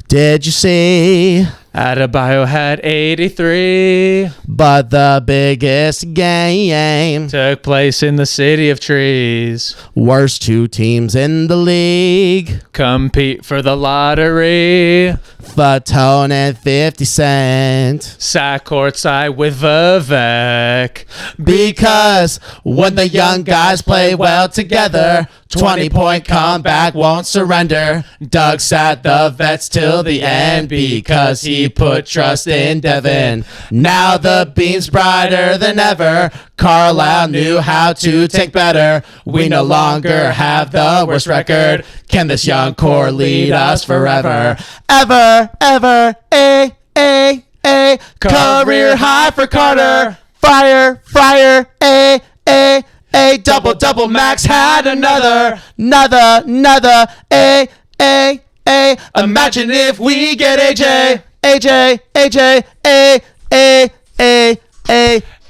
Did you see? Adebayo had 83. But the biggest game Took place in the city of trees. worst two teams in the league. Compete for the lottery. Fatone and 50 Cent. Sat courtside with Vivek. Because when the young guys play well together, 20-point comeback won't surrender. Doug sat the vets till the end because he put trust in Devin. Now the beam's brighter than ever. Carlisle knew how to take better. We no longer have the worst record. Can this young core lead us forever? Ever, a. Career high for Carter. Fire, a. Double, Max had another, a. Imagine if we get AJ,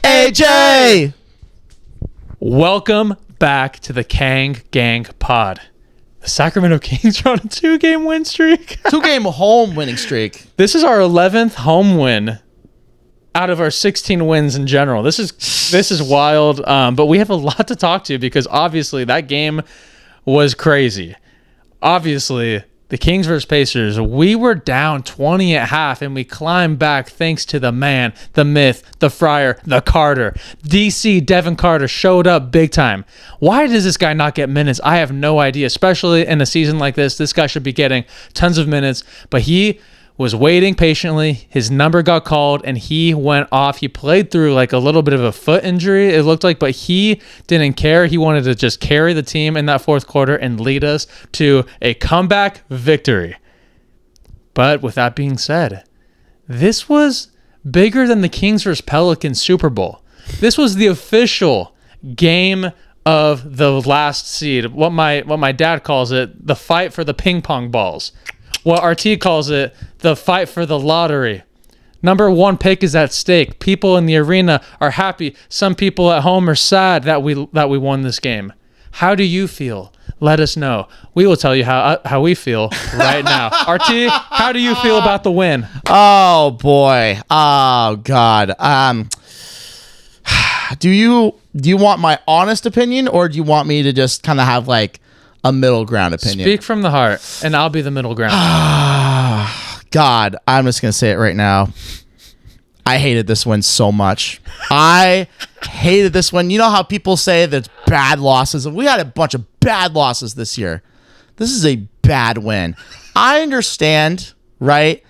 AJ. Welcome back to the Kang Gang Pod. The Sacramento Kings are on a 2-game win streak. 2-game home winning streak. This is our 11th home win out of our 16 wins in general. This is wild, but we have a lot to talk to because obviously that game was crazy. Obviously, the Kings versus Pacers, we were down 20 at half, and we climbed back thanks to the man, the myth, the Friar, the Carter. DC Devin Carter showed up big time. Why does this guy not get minutes? I have no idea, especially in a season like this. This guy should be getting tons of minutes, but he was waiting patiently. His number got called and he went off. He played through like a little bit of a foot injury, it looked like, but he didn't care. He wanted to just carry the team in that fourth quarter and lead us to a comeback victory. But with that being said, this was bigger than the Kings versus Pelicans Super Bowl. This was the official game of the last seed. What my dad calls it, the fight for the ping pong balls. What RT calls it, the fight for the lottery. Number one pick is at stake. People in the arena are happy. Some people at home are sad that we won this game. How do you feel? Let us know. We will tell you how we feel right now. RT, how do you feel about the win? Oh boy. Oh God. Do you want my honest opinion, or do you want me to just kind of have like a middle ground opinion? Speak from the heart, and I'll be the middle ground. God, I'm just going to say it right now. I hated this win so much. I hated this one. You know how people say there's bad losses? We had a bunch of bad losses this year. This is a bad win. I understand, right?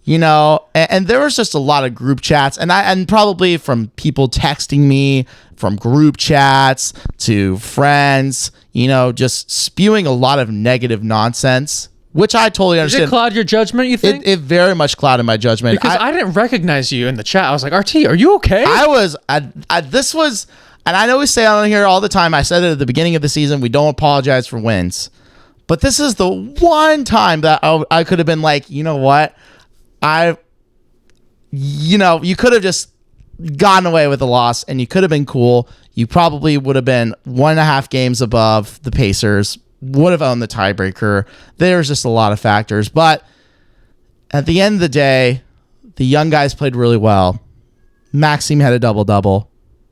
You know, and there was just a lot of group chats, and probably from people texting me, from group chats to friends, you know, just spewing a lot of negative nonsense, which I totally understand. Did it cloud your judgment, you think? It very much clouded my judgment. Because I didn't recognize you in the chat. I was like, RT, are you okay? This was, and I know we say on here all the time, I said it at the beginning of the season, we don't apologize for wins. But this is the one time that I could have been like, you know what? You could have just gotten away with a loss and you could have been cool. You probably would have been 1.5 games above the Pacers, would have owned the tiebreaker. There's just a lot of factors. But at the end of the day, the young guys played really well. Maxime had a double-double.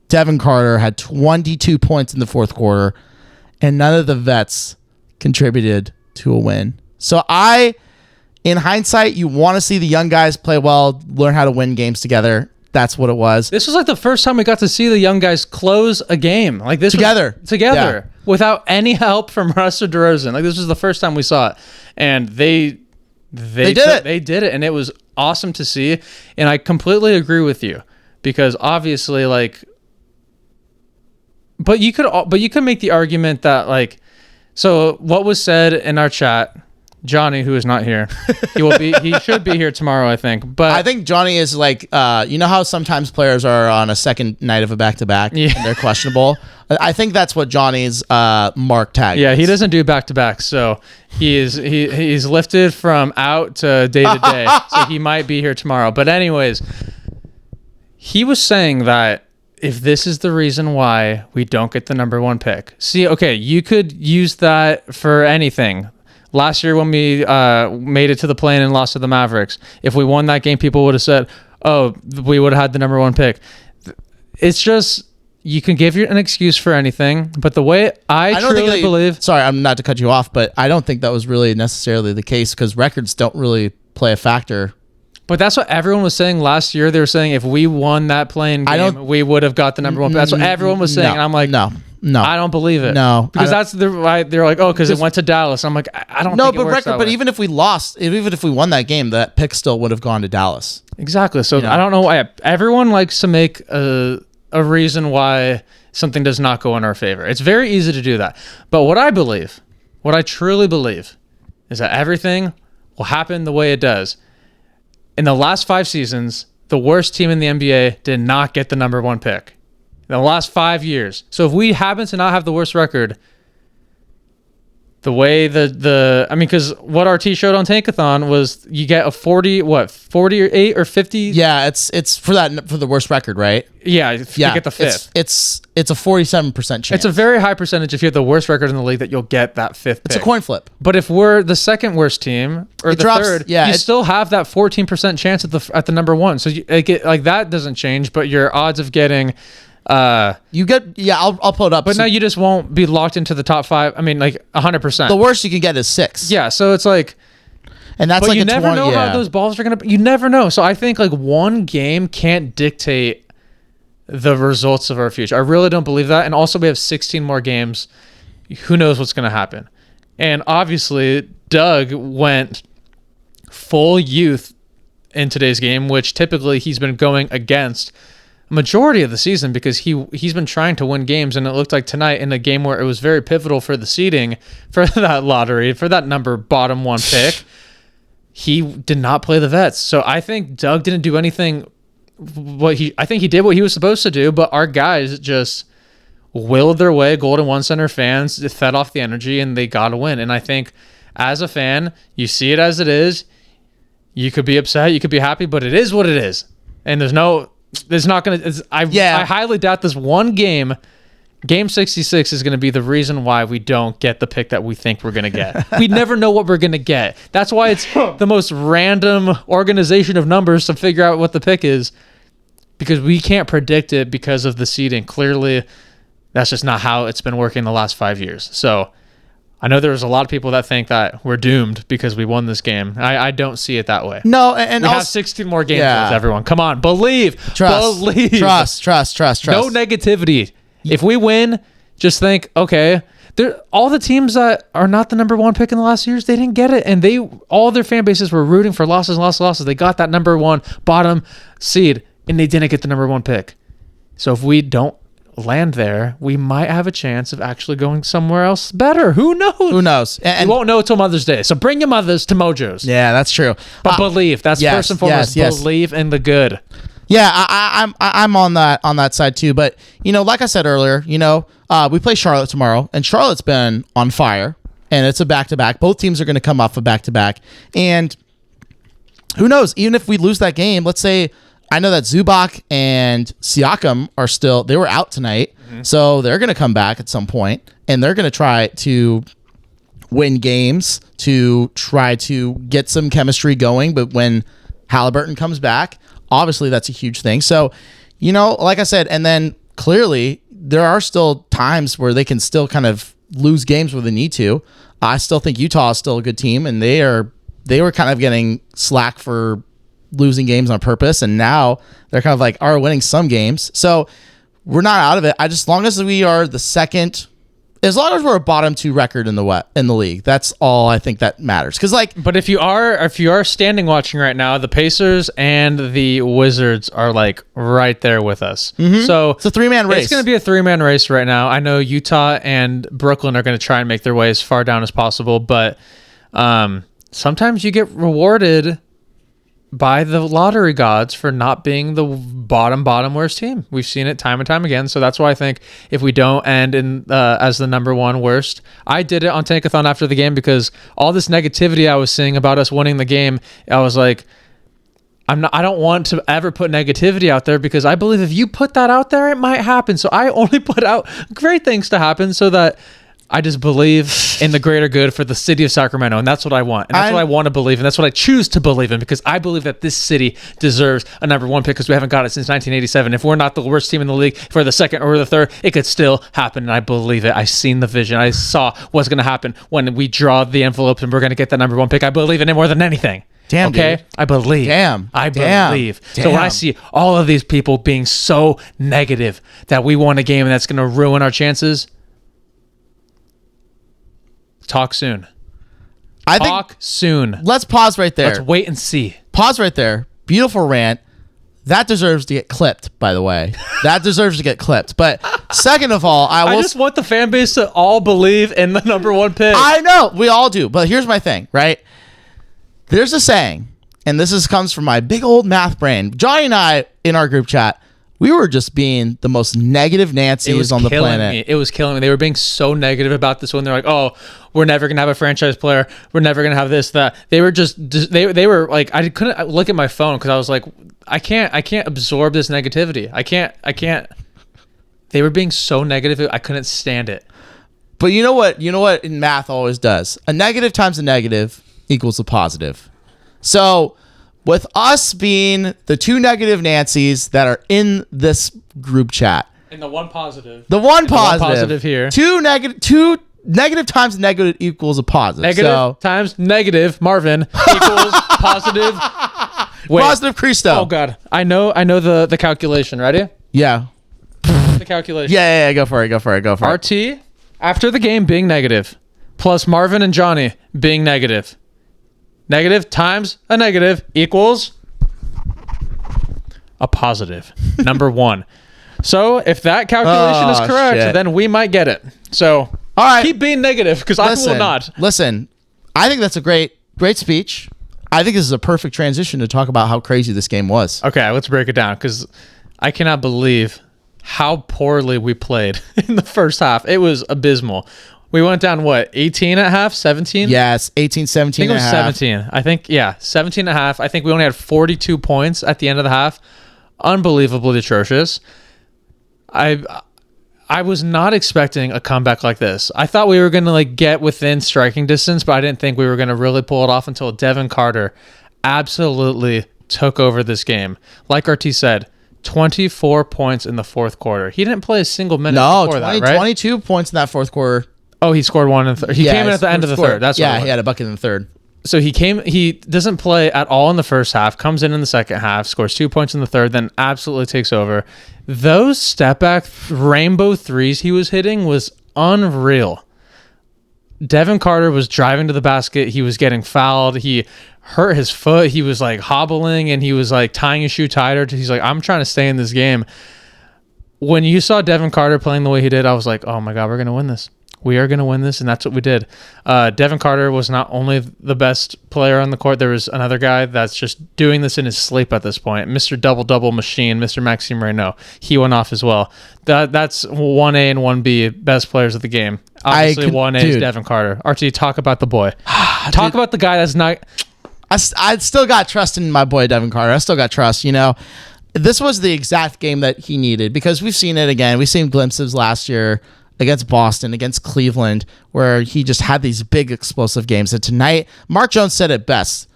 Devin Carter had 22 points in the fourth quarter, and none of the vets contributed to a win. So in hindsight, you want to see the young guys play well, learn how to win games together. That's what it was. This was like the first time we got to see the young guys close a game like this together, yeah. Without any help from Russ or DeRozan. Like this was the first time we saw it, and they did it. They did it, and it was awesome to see. And I completely agree with you because obviously, like, but you could make the argument that like, so what was said in our chat. Johnny, who is not here, he should be here tomorrow, I think. But I think Johnny is like, you know how sometimes players are on a second night of a back-to-back and they're questionable. I think that's what Johnny's mark tag. Yeah, he doesn't do back-to-back, so he's lifted from out to day to day, so he might be here tomorrow. But anyways, he was saying that if this is the reason why we don't get the number one pick, see, okay, you could use that for anything. Last year when we made it to the play-in and lost to the Mavericks, if we won that game, people would have said, oh, we would have had the number one pick. It's just, you can give you an excuse for anything, but the way I truly believe... Sorry, I'm not to cut you off, but I don't think that was really necessarily the case because records don't really play a factor. But that's what everyone was saying last year. They were saying if we won that play-in game, we would have got the number one pick. That's what everyone was saying. And I'm like, no, I don't believe it. No. Because they're like, oh, because it went to Dallas. I'm like, I don't think it works that way. But even if we lost, even if we won that game, that pick still would have gone to Dallas. Exactly. So I don't know why. Everyone likes to make a reason why something does not go in our favor. It's very easy to do that. But what I truly believe, is that everything will happen the way it does. In the last 5 seasons, the worst team in the NBA did not get the number one pick. In the last 5 years. So if we happen to not have the worst record, the way because what RT showed on Tankathon was you get a 48 or 50? Yeah, it's for the worst record, right? Yeah, you get the fifth. It's a 47% chance. It's a very high percentage if you have the worst record in the league that you'll get that fifth pick. It's a coin flip. But if we're the second worst team or third, you still have that 14% chance at the number one. So that doesn't change, but your odds of getting I'll pull it up. But now you just won't be locked into the top 5. I mean, like 100%. The worst you can get is 6. Yeah, so it's like, and that's but like you never know how those balls are gonna. You never know. So I think like one game can't dictate the results of our future. I really don't believe that. And also, we have 16 more games. Who knows what's gonna happen? And obviously, Doug went full youth in today's game, which typically he's been going against majority of the season because he's been trying to win games, and it looked like tonight in a game where it was very pivotal for the seeding for that lottery, for that bottom one pick, he did not play the vets. So I think Doug didn't do anything. I think he did what he was supposed to do, but our guys just willed their way. Golden One Center fans fed off the energy, and they got to win. And I think as a fan, you see it as it is. You could be upset, you could be happy, but it is what it is. And there's not going to... I highly doubt this one game 66 is going to be the reason why we don't get the pick that we think we're going to get. We never know what we're going to get. That's why it's the most random organization of numbers to figure out what the pick is, because we can't predict it because of the seeding. Clearly, that's just not how it's been working the last 5 years. So I know there's a lot of people that think that we're doomed because we won this game. I don't see it that way. No, and we have 16 more games left, everyone. Come on, believe. Trust. No negativity. If we win, just think, okay, all the teams that are not the number one pick in the last years, they didn't get it, and all their fan bases were rooting for losses. They got that number one bottom seed, and they didn't get the number one pick. So if we don't land there, we might have a chance of actually going somewhere else better. Who knows? And we won't know until Mother's Day. So bring your mothers to Mojo's. Yeah, that's true. But believe. That's first and foremost. Believe in the good. Yeah, I'm on that side too. But like I said earlier, we play Charlotte tomorrow, and Charlotte's been on fire, and it's a back-to-back. Both teams are going to come off a back-to-back, and who knows? Even if we lose that game, let's say. I know that Zubac and Siakam they were out tonight, so they're going to come back at some point, and they're going to try to win games to try to get some chemistry going. But when Halliburton comes back, obviously that's a huge thing. So, like I said, and then clearly there are still times where they can still kind of lose games where they need to. I still think Utah is still a good team, and they were kind of getting slack for losing games on purpose, and now they're kind of are winning some games. So we're not out of it. As long as we are the second, as long as we're a bottom 2 record in the league, that's all I think that matters. But if you are standing watching right now, the Pacers and the Wizards are right there with us. Mm-hmm. So it's a 3-man race. It's going to be a 3-man race right now. I know Utah and Brooklyn are going to try and make their way as far down as possible, but sometimes you get rewarded by the lottery gods for not being the bottom worst team. We've seen it time and time again. So that's why I think if we don't end in as the number 1 worst, I did it on Tankathon after the game because all this negativity I was seeing about us winning the game, I was like, I don't want to ever put negativity out there because I believe if you put that out there, it might happen. So I only put out great things to happen so that I just believe in the greater good for the city of Sacramento, and that's what I want. And that's what I want to believe, and that's what I choose to believe in, because I believe that this city deserves a number one pick because we haven't got it since 1987. If we're not the worst team in the league for the second or the third, it could still happen, and I believe it. I've seen the vision. I saw what's going to happen when we draw the envelopes and we're going to get that number one pick. I believe in it more than anything. Damn, okay? dude. I believe. I believe. So when I see all of these people being so negative that we won a game and that's going to ruin our chances, talk soon. Talk soon. Let's pause right there. Let's wait and see. Pause right there. Beautiful rant. That deserves to get clipped, by the way. That deserves to get clipped. But second of all, I just want the fan base to all believe in the number one pick. I know. We all do. But here's my thing, right? There's a saying, and comes from my big old math brain. Johnny and I, in our group chat, we were just being the most negative Nancy's on the planet. It was killing me. They were being so negative about this when they're like, "Oh, we're never gonna have a franchise player. We're never gonna have this, that." They were just they were like, I couldn't look at my phone because I was like, I can't absorb this negativity. I can't. They were being so negative. I couldn't stand it. But you know what? You know what in math always does? A negative times a negative equals a positive. So with us being the two negative Nancys that are in this group chat. And the one positive. The one positive here. Two negative times negative equals a positive. Negative times negative Marvin equals positive. Wait. Positive Cristo. Oh God. I know the calculation. Ready? Yeah. The calculation. Yeah. Go for it. RT after the game being negative plus Marvin and Johnny being negative. Negative times a negative equals a positive. Number one. So if that calculation is correct, then we might get it. So all right, keep being negative because I will not. Listen, I think that's a great speech. I think this is a perfect transition to talk about how crazy this game was. Okay, let's break it down because I cannot believe how poorly we played in the first half. It was abysmal. We went down, 18 at half, 17? Yes, 18, 17 I think it was 17. I think, 17 and a half. I think we only had 42 points at the end of the half. Unbelievably atrocious. I was not expecting a comeback like this. I thought we were going to get within striking distance, but I didn't think we were going to really pull it off until Devin Carter absolutely took over this game. Like RT said, 24 points in the fourth quarter. He didn't play a single minute before that, right? 22 points in that fourth quarter. Oh, he scored one in the third. He came in at the end of the third. That's he had a bucket in the third. So he doesn't play at all in the first half, comes in the second half, scores 2 points in the third, then absolutely takes over. Those step back rainbow threes he was hitting was unreal. Devin Carter was driving to the basket. He was getting fouled. He hurt his foot. He was hobbling and he was tying his shoe tighter. He's like, I'm trying to stay in this game. When you saw Devin Carter playing the way he did, I was like, oh my God, we're going to win this. We are going to win this, and that's what we did. Devin Carter was not only the best player on the court, there was another guy that's just doing this in his sleep at this point. Mr. Double-Double Machine, Mr. Maxime Reynaud. He went off as well. That's 1A and 1B, best players of the game. Obviously, 1A is Devin Carter. RT, talk about the boy. Talk about the guy that's not... I still got trust in my boy Devin Carter. I still got trust, This was the exact game that he needed because we've seen it again. We've seen glimpses last year against Boston, against Cleveland, where he just had these big explosive games. And tonight, Mark Jones said it best.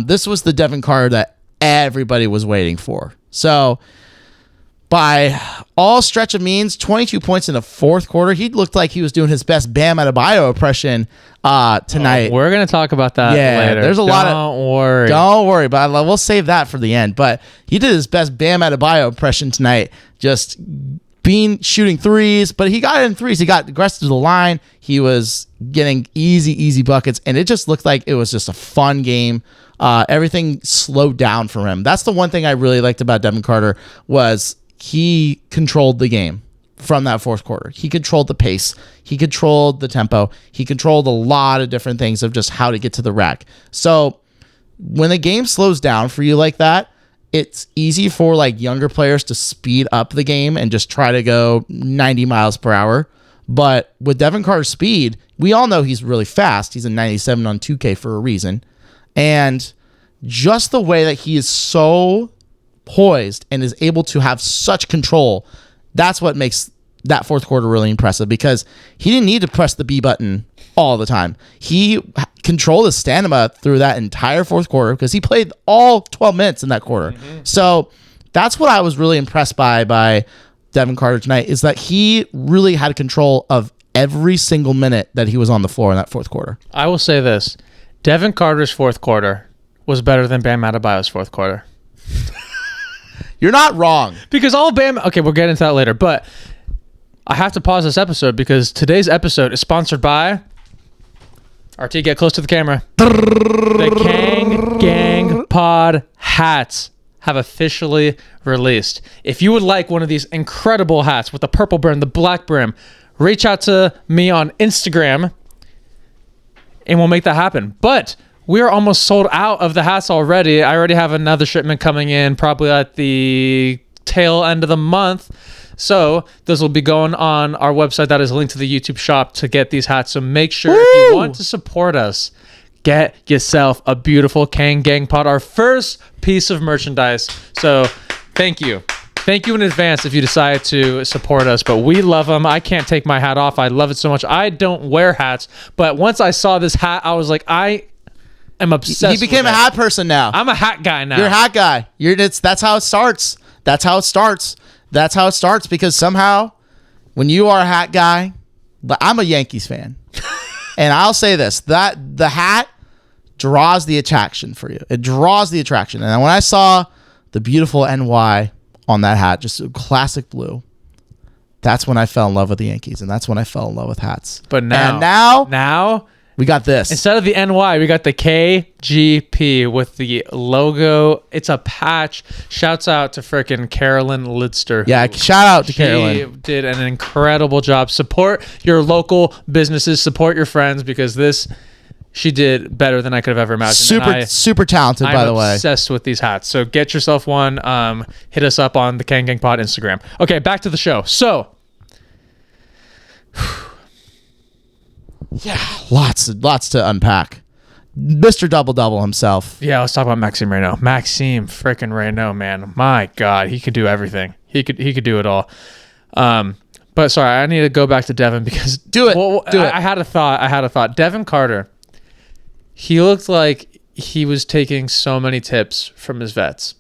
This was the Devin Carter that everybody was waiting for. So by all stretch of means, 22 points in the fourth quarter. He looked like he was doing his best Bam Adebayo impression tonight. We're going to talk about that later. There's a lot of... Don't worry. But we'll save that for the end. But he did his best Bam Adebayo impression tonight, just shooting threes, but he got in threes. He got aggressive to the line. He was getting easy buckets, and it just looked like it was just a fun game. Everything slowed down for him. That's the one thing I really liked about Devin Carter was he controlled the game from that fourth quarter. He controlled the pace. He controlled the tempo. He controlled a lot of different things of just how to get to the rack. So when the game slows down for you like that, it's easy for younger players to speed up the game and just try to go 90 miles per hour. But with Devin Carter's speed, we all know he's really fast. He's a 97 on 2K for a reason. And just the way that he is so poised and is able to have such control, that's what makes that fourth quarter really impressive because he didn't need to press the B button all the time. He controlled his stamina through that entire fourth quarter because he played all 12 minutes in that quarter. So that's what I was really impressed by Devin Carter tonight, is that he really had control of every single minute that he was on the floor in that fourth quarter. I will say this. Devin Carter's fourth quarter was better than Bam Adebayo's fourth quarter. You're not wrong. Because all Bam... Okay, we'll get into that later, but I have to pause this episode because today's episode is sponsored by... RT, get close to the camera. The Kang Gang Pod hats have officially released. If you would like one of these incredible hats with the purple brim, the black brim, reach out to me on Instagram and we'll make that happen. But we are almost sold out of the hats already. I already have another shipment coming in probably at the tail end of the month. So those will be going on our website that is linked to the YouTube shop to get these hats. So make sure if you want to support us, get yourself a beautiful Kang Gang Pod, our first piece of merchandise. So thank you. Thank you in advance if you decide to support us, but we love them. I can't take my hat off. I love it so much. I don't wear hats, but once I saw this hat, I was like, I am obsessed. He became a hat person now. I'm a hat guy now. You're a hat guy. That's how it starts. That's how it starts because somehow when you are a hat guy, I'm a Yankees fan. And I'll say this, that the hat draws the attraction for you. It draws the attraction. And when I saw the beautiful NY on that hat, just a classic blue, that's when I fell in love with the Yankees. And that's when I fell in love with hats. But now we got this. Instead of the NY, we got the KGP with the logo. It's a patch. Shouts out to frickin' Carolyn Lidster. Yeah, shout out to Carolyn. She did an incredible job. Support your local businesses. Support your friends because she did better than I could have ever imagined. Super talented, by the way. I'm obsessed with these hats. So get yourself one. Hit us up on the Kang Gang Pod Instagram. Okay, back to the show. So... yeah, lots to unpack. Mr. Double-Double himself. Yeah, let's talk about Maxime Reynaud. Maxime freaking Reynaud, man. My God, he could do everything. He could do it all. But sorry, I need to go back to Devin because do it. I had a thought. Devin Carter, he looked like he was taking so many tips from his vets,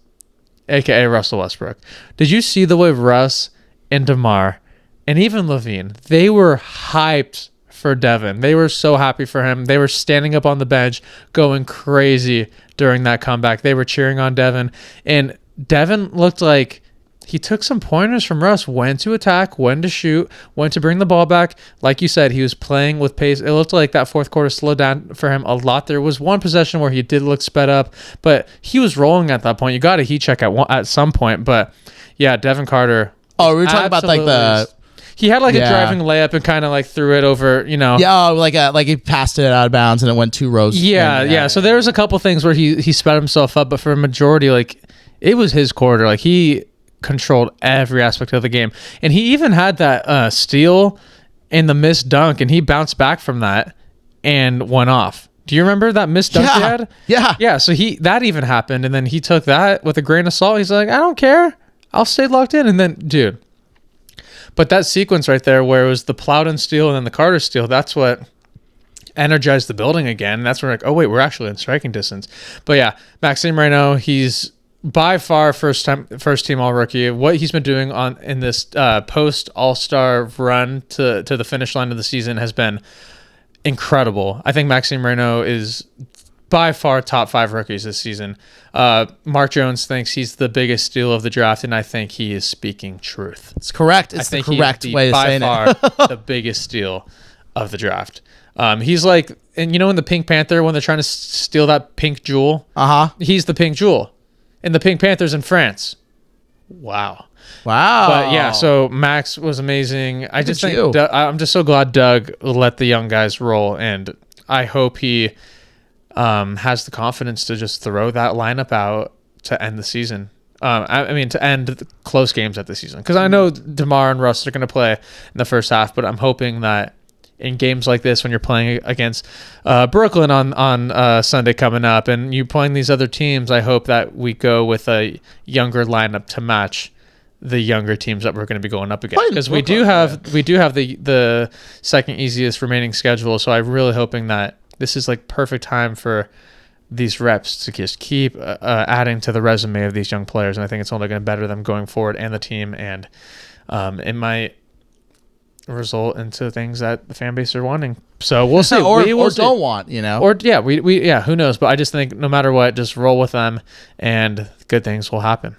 aka Russell Westbrook. Did you see the way Russ and DeMar and even Levine, they were hyped for Devin? They were so happy for him. They were standing up on the bench going crazy during that comeback. They were cheering on Devin, and Devin looked like he took some pointers from Russ, when to attack, when to shoot, when to bring the ball back. Like you said, he was playing with pace. It looked like that fourth quarter slowed down for him a lot. There was one possession where he did look sped up, but he was rolling at that point. You got a heat check at some point, but yeah, Devin Carter. Oh, we were talking about like the... He had like a driving layup and kind of like threw it over, Yeah, like he passed it out of bounds and it went 2 rows. Yeah. So there was a couple things where he sped himself up, but for a majority, like it was his quarter. Like he controlled every aspect of the game, and he even had that steal and the missed dunk, and he bounced back from that and went off. Do you remember that missed dunk he had? Yeah. So that even happened, and then he took that with a grain of salt. He's like, I don't care. I'll stay locked in, and then dude. But that sequence right there where it was the Plowden steal and then the Carter steal, that's what energized the building again. That's where like, oh, wait, we're actually in striking distance. But yeah, Maxime Reynaud, he's by far first team all-rookie. What he's been doing in this post All-Star run to the finish line of the season has been incredible. I think Maxime Reynaud is by far top 5 rookies this season. Mark Jones thinks he's the biggest steal of the draft, and I think he is speaking truth. It's correct. It's the correct way of saying it. By far the biggest steal of the draft. He's like, and in the Pink Panther, when they're trying to steal that pink jewel, he's the pink jewel. And the Pink Panther's in France. Wow. But yeah, so Max was amazing. I'm just so glad Doug let the young guys roll, and I hope he has the confidence to just throw that lineup out to end the season. To end the close games at the season. Because I know DeMar and Russ are going to play in the first half, but I'm hoping that in games like this, when you're playing against Brooklyn on Sunday coming up, and you're playing these other teams, I hope that we go with a younger lineup to match the younger teams that we're going to be going up against, because we do have the second easiest remaining schedule. So I'm really hoping that this is like perfect time for these reps to just keep adding to the resume of these young players, and I think it's only going to better them going forward and the team, and it might result into things that the fan base are wanting. So we'll see. or We'll see. Don't want, you know. Or who knows? But I just think no matter what, just roll with them, and good things will happen.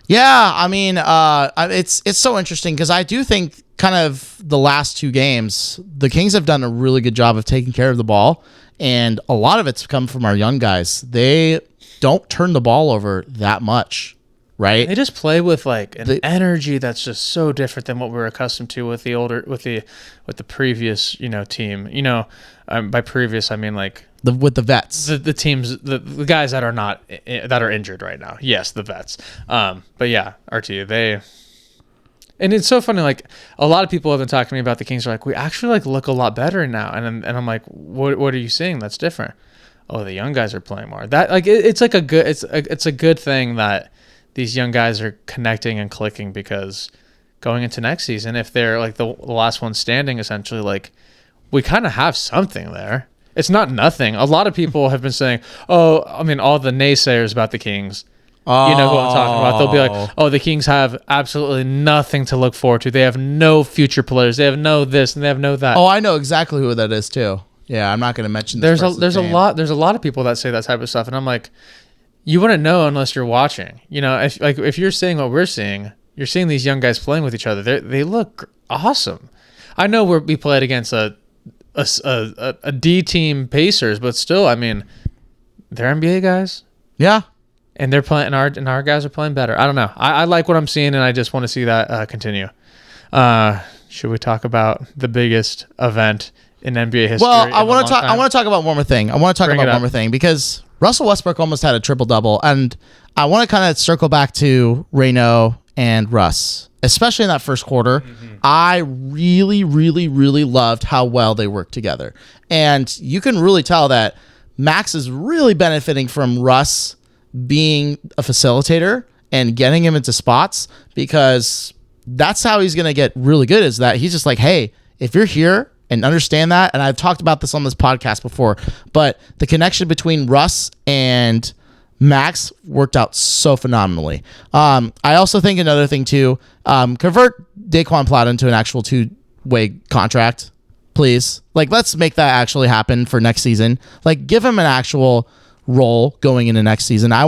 Yeah, I mean, it's so interesting because I do think kind of the last two games, the Kings have done a really good job of taking care of the ball, and a lot of it's come from our young guys. They don't turn the ball over that much, right? They just play with like an energy that's just so different than what we're accustomed to with the previous team. By previous I mean like with the vets, the teams, the guys that are injured right now. Yes, the vets. But yeah, RT, and it's so funny. Like a lot of people have been talking to me about the Kings. Are like, we actually like look a lot better now, and I'm like, what are you seeing that's different? Oh, the young guys are playing more. That like it's like it's a good thing that these young guys are connecting and clicking, because going into next season, if they're like the last one standing, essentially, like we kind of have something there. It's not nothing. A lot of people have been saying, oh, I mean, all the naysayers about the Kings, you know who I'm talking about. They'll be like, oh, the Kings have absolutely nothing to look forward to. They have no future players. They have no this and they have no that. Oh, I know exactly who that is too. Yeah, I'm not going to mention this. There's a lot of people that say that type of stuff, and I'm like, you wouldn't know unless you're watching. If you're seeing what we're seeing, you're seeing these young guys playing with each other. They look awesome. I know we played against a D team Pacers, but still, I mean, they're NBA guys. Yeah. And they're playing, and our guys are playing better. I don't know. I like what I'm seeing, and I just want to see that continue. Should we talk about the biggest event in NBA history? Well, I want to talk about one more thing. Because Russell Westbrook almost had a triple-double, and I want to kind of circle back to Reno and Russ, especially in that first quarter. Mm-hmm. I really, really, really loved how well they worked together. And you can really tell that Max is really benefiting from Russ being a facilitator and getting him into spots, because that's how he's going to get really good, is that he's just like, hey, if you're here and understand that, and I've talked about this on this podcast before, but the connection between Russ and Max worked out so phenomenally. I also think another thing too, convert Daquan Plowden into an actual two-way contract, please. Like, let's make that actually happen for next season. Like, give him an actual role going into next season. I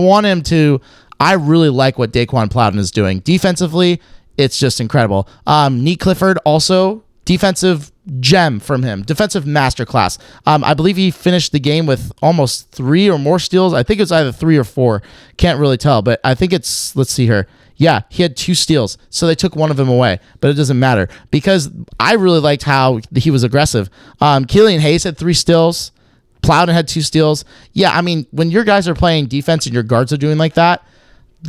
really like what Daquan Plowden is doing. Defensively, it's just incredible. Neat Clifford, also defensive gem from him. Defensive masterclass. I believe he finished the game with almost 3 or more steals. I think it was either 3 or 4. Can't really tell, but I think it's, let's see here. Yeah, he had 2 steals, so they took one of them away, but it doesn't matter because I really liked how he was aggressive. Killian Hayes had 3 steals. Plowden had 2 steals. Yeah, I mean, when your guys are playing defense and your guards are doing like that,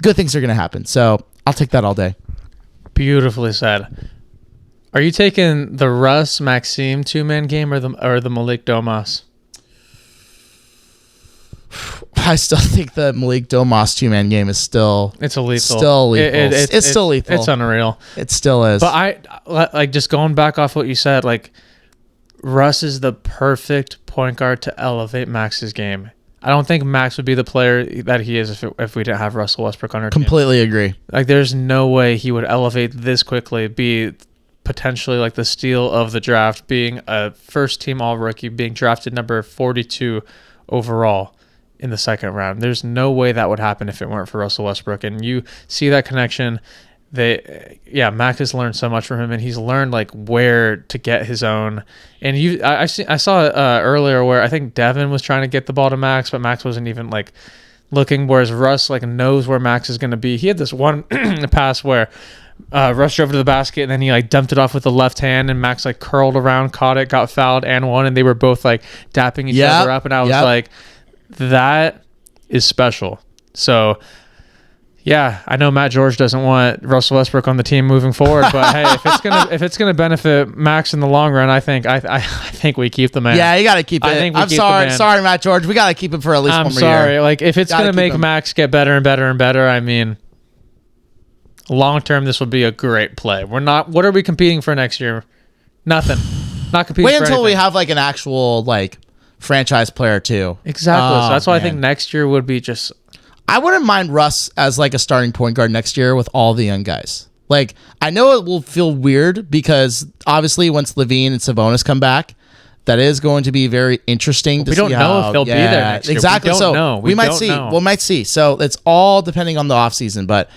good things are going to happen. So I'll take that all day. Beautifully said. Are you taking the Russ Maxime 2-man game or the Malik Domas? I still think the Malik Domas 2-man game is still... It's lethal. Still lethal. It's still lethal. It's unreal. It still is. But I like, just going back off what you said, like, Russ is the perfect point guard to elevate Max's game. I don't think Max would be the player that he is if we didn't have Russell Westbrook on our team. Completely agree. Like, there's no way he would elevate this quickly, be potentially like the steal of the draft, being a first-team All-Rookie, being drafted number 42 overall in the second round. There's no way that would happen if it weren't for Russell Westbrook. And you see that connection. Max has learned so much from him, and he's learned like where to get his own. And I saw earlier where I think Devin was trying to get the ball to Max, but Max wasn't even like looking. Whereas Russ like knows where Max is going to be. He had this one pass where Russ drove to the basket, and then he like dumped it off with the left hand, and Max like curled around, caught it, got fouled, and won. And they were both like dapping each other up, and I was like, that is special. So. Yeah, I know Matt George doesn't want Russell Westbrook on the team moving forward, but hey, if it's gonna benefit Max in the long run, I think we keep the man. Yeah, you got to keep it. I'm sorry, Matt George. We got to keep him for at least one more year. I'm sorry. Like, if it's gonna make Max get better and better and better, I mean, long term, this will be a great play. What are we competing for next year? Nothing. Not competing Wait for until we anything. have like an actual like franchise player too. Exactly. So that's why I think Man. next year would be just. I wouldn't mind Russ as like a starting point guard next year with all the young guys. Like, I know it will feel weird because obviously once Levine and Sabonis come back, that is going to be very interesting to see. We don't know if they'll be there next year. Exactly. We don't know. We might don't see. know. We might see. So it's all depending on the offseason. But,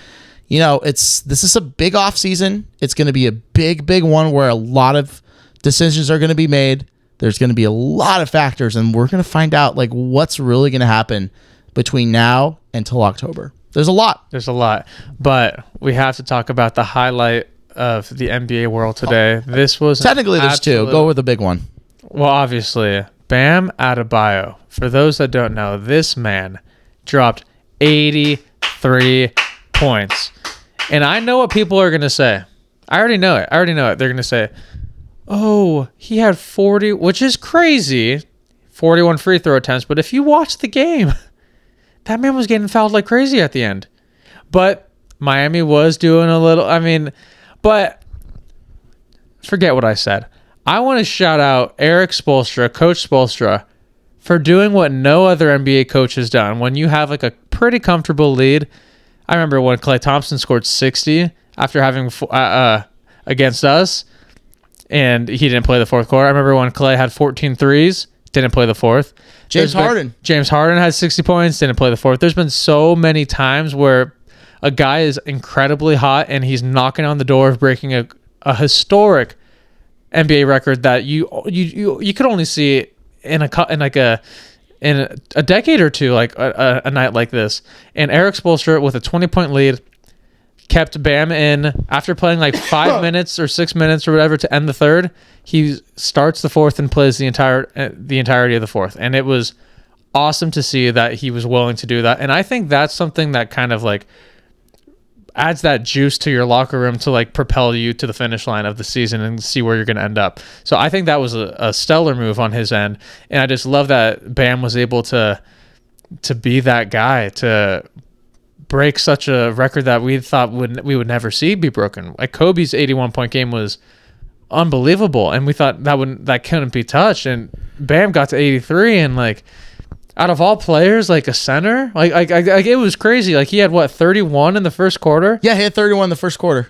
you know, this is a big offseason. It's going to be a big, big one where a lot of decisions are going to be made. There's going to be a lot of factors, and we're going to find out like what's really going to happen between now until October. There's a lot. But we have to talk about the highlight of the NBA world today. This was Technically, there's two. Go with the big one. Well, obviously, Bam Adebayo. For those that don't know, this man dropped 83 points. And I know what people are going to say. I already know it. They're going to say, oh, he had 40, which is crazy, 41 free throw attempts. But if you watch the game, that man was getting fouled like crazy at the end. But Miami was doing a little, but forget what I said. I want to shout out Eric Spoelstra, Coach Spoelstra, for doing what no other NBA coach has done. When you have like a pretty comfortable lead, I remember when Klay Thompson scored 60 after having against us, and he didn't play the fourth quarter. I remember when Klay had 14 threes, didn't play the fourth. James Harden had 60 points, didn't play the fourth. There's been so many times where a guy is incredibly hot and he's knocking on the door of breaking a historic NBA record that you could only see in a decade or two, like a night like this. And Eric Spoelstra with a 20-point lead kept Bam in after playing like 5 minutes or 6 minutes or whatever to end the third. He starts the fourth and plays the entirety of the fourth, and it was awesome to see that he was willing to do that. And I think that's something that kind of like adds that juice to your locker room to like propel you to the finish line of the season and see where you're going to end up. So I think that was a stellar move on his end. And I just love that Bam was able to be that guy to break such a record that we thought we would never see be broken. Like Kobe's 81-point game was unbelievable, and we thought that couldn't be touched. And Bam got to 83, and like out of all players, like a center, like it was crazy. Like he had 31 in the first quarter. Yeah, he had 31 in the first quarter.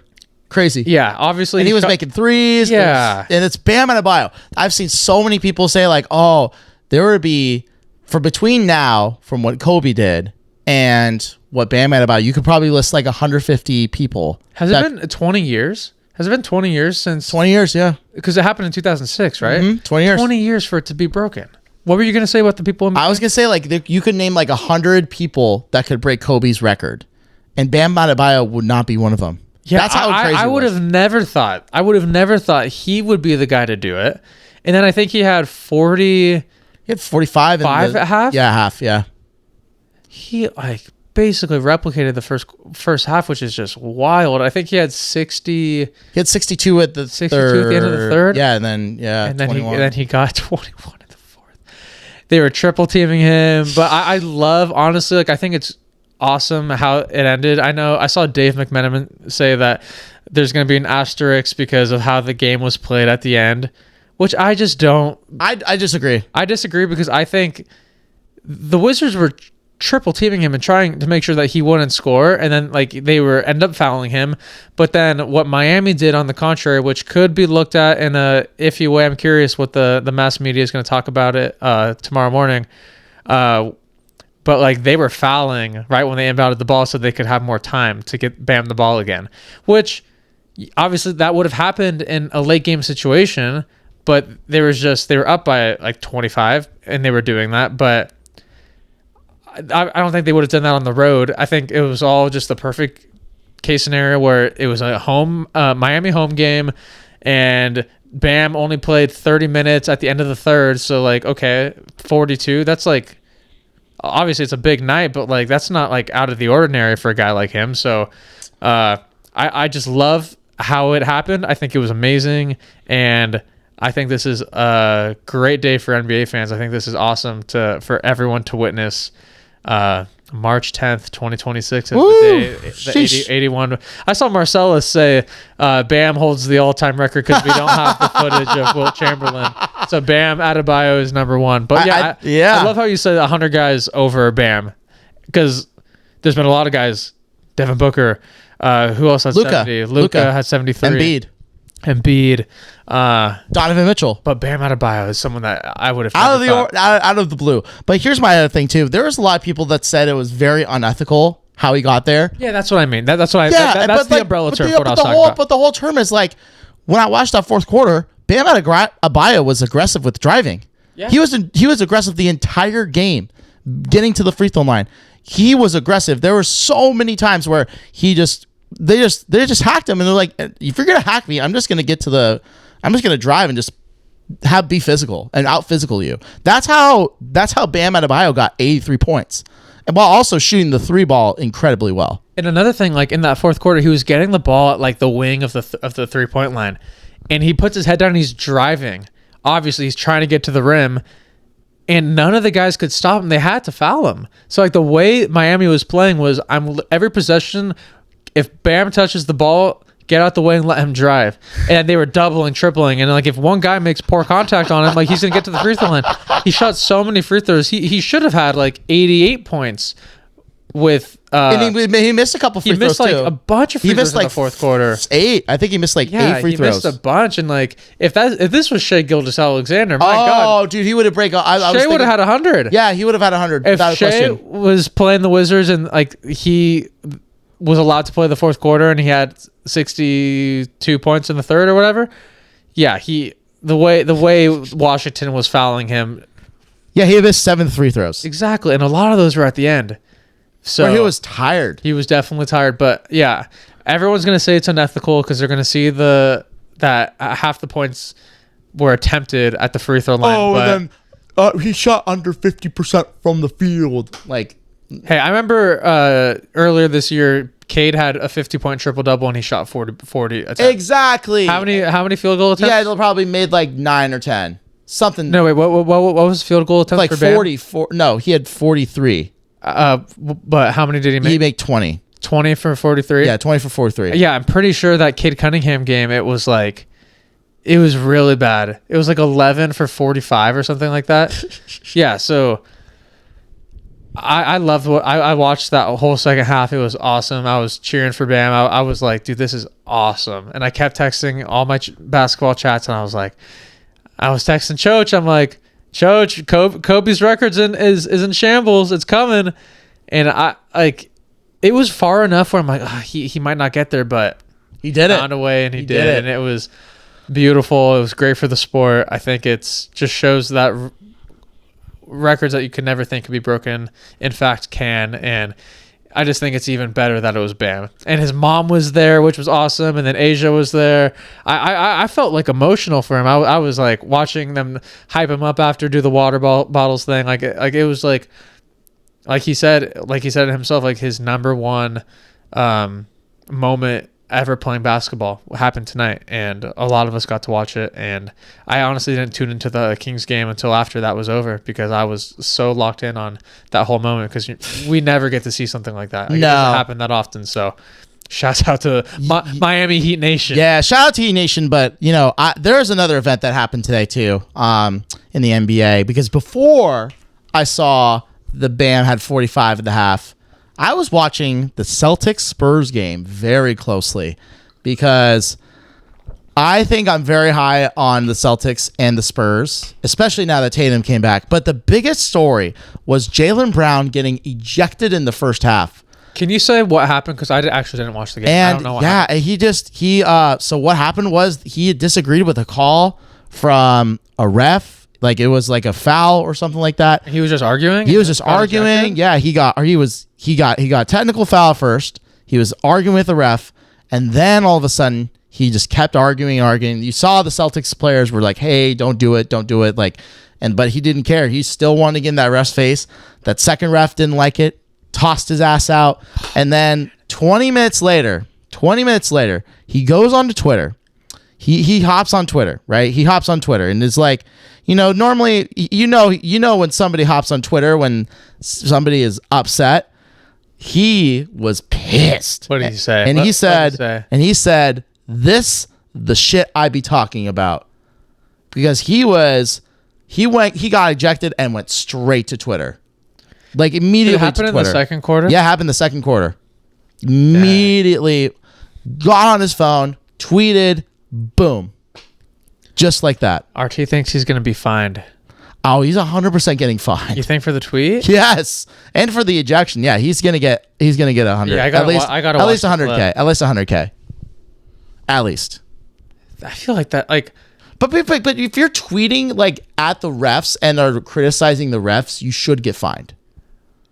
Crazy. Yeah, obviously. And he was making threes. Yeah. And it's Bam Adebayo. I've seen so many people say like, oh, there would be, for between now, from what Kobe did and what Bam Adebayo, you could probably list like 150 people. Has it been 20 years? Has it been 20 years since? 20 years, yeah. Because it happened in 2006, right? Mm-hmm. 20 years. 20 years for it to be broken. What were you going to say about the people? I was going to say, like, you could name like 100 people that could break Kobe's record, and Bam Adebayo would not be one of them. Yeah, that's how crazy I would have never thought. I would have never thought he would be the guy to do it. And then I think he had 40. He had 45 at half? Yeah, half, yeah. He like basically replicated the first half, which is just wild. I think he had 60. He had 62 at the 62 third. at the end of the third. Yeah, and then he got 21 in the fourth. They were triple teaming him, but I love, honestly, like I think it's awesome how it ended. I know I saw Dave McMenamin say that there's going to be an asterisk because of how the game was played at the end, which I just don't. I disagree. I disagree because I think the Wizards were triple teaming him and trying to make sure that he wouldn't score, and then like they end up fouling him. But then what Miami did on the contrary, which could be looked at in a iffy way, I'm curious what the mass media is going to talk about it tomorrow morning. But like they were fouling right when they inbounded the ball so they could have more time to get Bam the ball again, which obviously that would have happened in a late game situation, but they were up by like 25 and they were doing that. But I don't think they would have done that on the road. I think it was all just the perfect case scenario where it was a Miami home game, and Bam only played 30 minutes at the end of the third. So like, okay, 42. That's like, obviously it's a big night, but like that's not like out of the ordinary for a guy like him. So I just love how it happened. I think it was amazing, and I think this is a great day for NBA fans. I think this is awesome for everyone to witness March 10th, 2026 is Woo! the day, the Sheesh. 81. I saw Marcellus say Bam holds the all-time record because we don't have the footage of Wilt Chamberlain. So Bam Adebayo is number one. But I love how you said 100 guys over Bam, because there's been a lot of guys. Devin Booker, who else has 70? Luka has 73. Embiid, Donovan Mitchell. But Bam Adebayo is someone that I would have out of the blue. But here's my other thing too. There was a lot of people that said it was very unethical how he got there. Yeah, that's what I mean. That's what that's the umbrella term for what I was talking about. But the whole term is like, when I watched that fourth quarter, Bam Adebayo was aggressive with driving. Yeah. He was aggressive the entire game, getting to the free throw line. He was aggressive. There were so many times where they just hacked him, and they're like, if you're gonna hack me, I'm just gonna drive and just be physical and out physical you. That's how Bam Adebayo got 83 points, and while also shooting the 3 ball incredibly well. And another thing, like in that fourth quarter, he was getting the ball at like the wing of the 3-point line, and he puts his head down and he's driving. Obviously, he's trying to get to the rim, and none of the guys could stop him. They had to foul him. So like the way Miami was playing was, every possession, if Bam touches the ball, get out the way and let him drive. And they were doubling, tripling. And like if one guy makes poor contact on him, like he's going to get to the free throw line. He shot so many free throws. He should have had like 88 points with... and he missed a couple free throws, he missed like too. a bunch of free throws in the fourth quarter. 8. I think he missed like 8 free throws. He missed a bunch. And like if this was Shai Gilgeous-Alexander, my God. Oh, dude, he would have break. Shai would have had 100. Yeah, he would have had 100. If Shai was playing the Wizards and like he was allowed to play the fourth quarter and he had 62 points in the third or whatever, yeah, the way Washington was fouling him. Yeah, he missed 7 free throws. Exactly, and a lot of those were at the end. So he was tired. He was definitely tired, but yeah, everyone's gonna say it's unethical because they're gonna see that half the points were attempted at the free throw line. Oh, and then he shot under 50% from the field. Like, hey, I remember earlier this year, Cade had a 50-point triple-double and he shot 40 attempts. Exactly. How many field goal attempts? Yeah, they'll probably made like 9 or 10. Something. No, wait. What was field goal attempts like for Bam? 44? No, he had 43. But how many did he make? He made 20. 20 for 43? Yeah, 20 for 43. Yeah, I'm pretty sure that Cade Cunningham game, it was really bad. It was like 11 for 45 or something like that. Yeah, so I loved I watched that whole second half. It was awesome. I was cheering for Bam. I was like, dude, this is awesome. And I kept texting all my basketball chats, and I was texting Choach. I'm like, Choach, Kobe's records is in shambles. It's coming. And it was far enough where I'm like, he might not get there, but he did it. Found a way, and he did it. And it was beautiful. It was great for the sport. I think it's just shows that records that you could never think could be broken, in fact, can. And I just think it's even better that it was Bam. And his mom was there, which was awesome. And then Asia was there. I felt like emotional for him. I was like watching them hype him up after do the water bottles thing. Like it was like he said it himself, like his number one moment ever playing basketball happened tonight, and a lot of us got to watch it. And I honestly didn't tune into the Kings game until after that was over, because I was so locked in on that whole moment, because we never get to see something like that. It doesn't happen that often. So shouts out to Miami Heat Nation. Yeah, shout out to Heat Nation. But there is another event that happened today too, in the NBA, because before I saw the Bam had 45 at the half, I was watching the Celtics-Spurs game very closely, because I think I'm very high on the Celtics and the Spurs, especially now that Tatum came back. But the biggest story was Jaylen Brown getting ejected in the first half. Can you say what happened? Because I actually didn't watch the game. And I don't know what happened. So what happened was he disagreed with a call from a ref. Like it was like a foul or something like that. He was just arguing. He was just arguing. Yeah, he got technical foul first. He was arguing with the ref, and then all of a sudden he just kept arguing. You saw the Celtics players were like, "Hey, don't do it." But he didn't care. He still wanted to get in that ref's face. That second ref didn't like it, tossed his ass out, and then 20 minutes later, he goes onto Twitter. He hops on Twitter, right? He hops on Twitter and is like, normally, when somebody hops on Twitter when somebody is upset, he was pissed. What did he say? And What he did said, he say? this the shit I be talking about, because he got ejected and went straight to Twitter, like immediately. Did it happen to in Twitter. the second quarter? Yeah, it happened in the second quarter. Immediately got on his phone, tweeted, boom, just like that. RT thinks he's going to be fined. Oh, he's 100% getting fined. You think for the tweet? Yes, and for the ejection, yeah, he's gonna get 100. Yeah, I at least watch the 100K. clip. At least 100K. At least. I feel like that. Like, But if you're tweeting like at the refs and are criticizing the refs, you should get fined.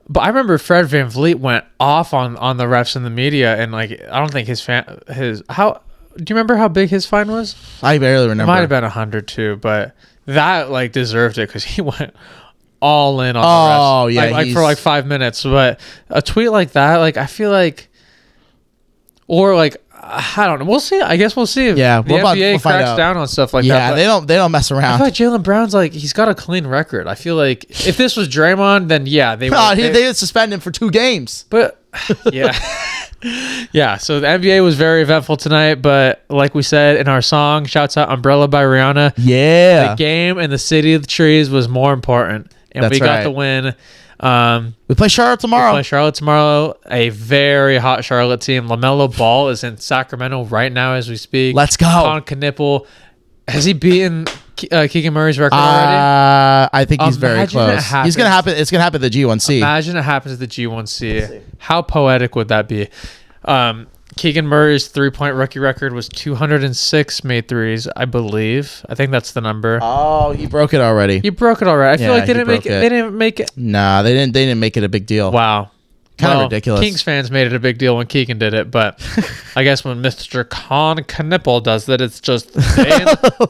but I remember Fred VanVleet went off on the refs in the media, and like I don't think his how. Do you remember how big his fine was? I barely remember. It might have been 100 too, but that like deserved it because he went all in on the refs. Oh yeah, like for like 5 minutes. But a tweet like that, like I feel like, or like I don't know. We'll see. I guess we'll see if the NBA find cracks out. down on stuff like Yeah, that. they don't mess I around. feel like Jaylen Brown's like he's got a clean record. I feel like if this was Draymond, then yeah, they would. They would suspend him for 2 games. But yeah. Yeah, so the NBA was very eventful tonight, but like we said in our song, shouts out Umbrella by Rihanna. Yeah. The game and the City of the Trees was more important. And That's we got right. the win. We play Charlotte tomorrow. Play Charlotte tomorrow. A very hot Charlotte team. LaMelo Ball is in Sacramento right now as we speak. Let's go. Con Knipple. Has he beaten Keegan Murray's record already? I think he's very Imagine it close. happens. It's gonna happen at the G1C. Imagine it happens at the G1C. How poetic would that be? Keegan Murray's 3-point rookie record was 206 made threes, I believe. I think that's the number. Oh, he broke it already. He broke it already. I feel Yeah, like they he didn't make broke it. it. They didn't make it. Nah, they didn't make it a big deal. Wow. Kind of ridiculous. Kings fans made it a big deal when Keegan did it, but I guess when Mr. Con Knipple does that, it's just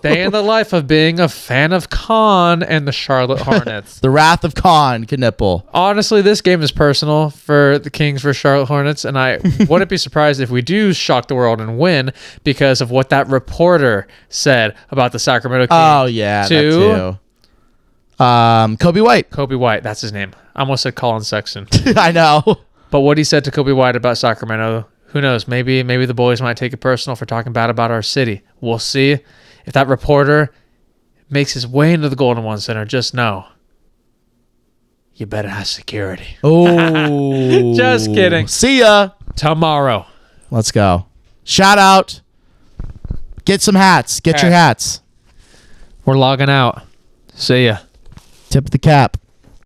day in the life of being a fan of Con and the Charlotte Hornets. The wrath of Con Knipple. Honestly, this game is personal for the Kings versus Charlotte Hornets, and I wouldn't be surprised if we do shock the world and win because of what that reporter said about the Sacramento Kings. Oh yeah, that too. Kobe White. Kobe White, that's his name. I almost said Colin Sexton. I know. But what he said to Kobe White about Sacramento, who knows? Maybe the boys might take it personal for talking bad about our city. We'll see. If that reporter makes his way into the Golden One Center, just know you better have security. Oh, Just kidding. See ya Tomorrow. Let's go. Shout out. Get some hats. Get your hats. We're logging out. See ya. Tip of the cap.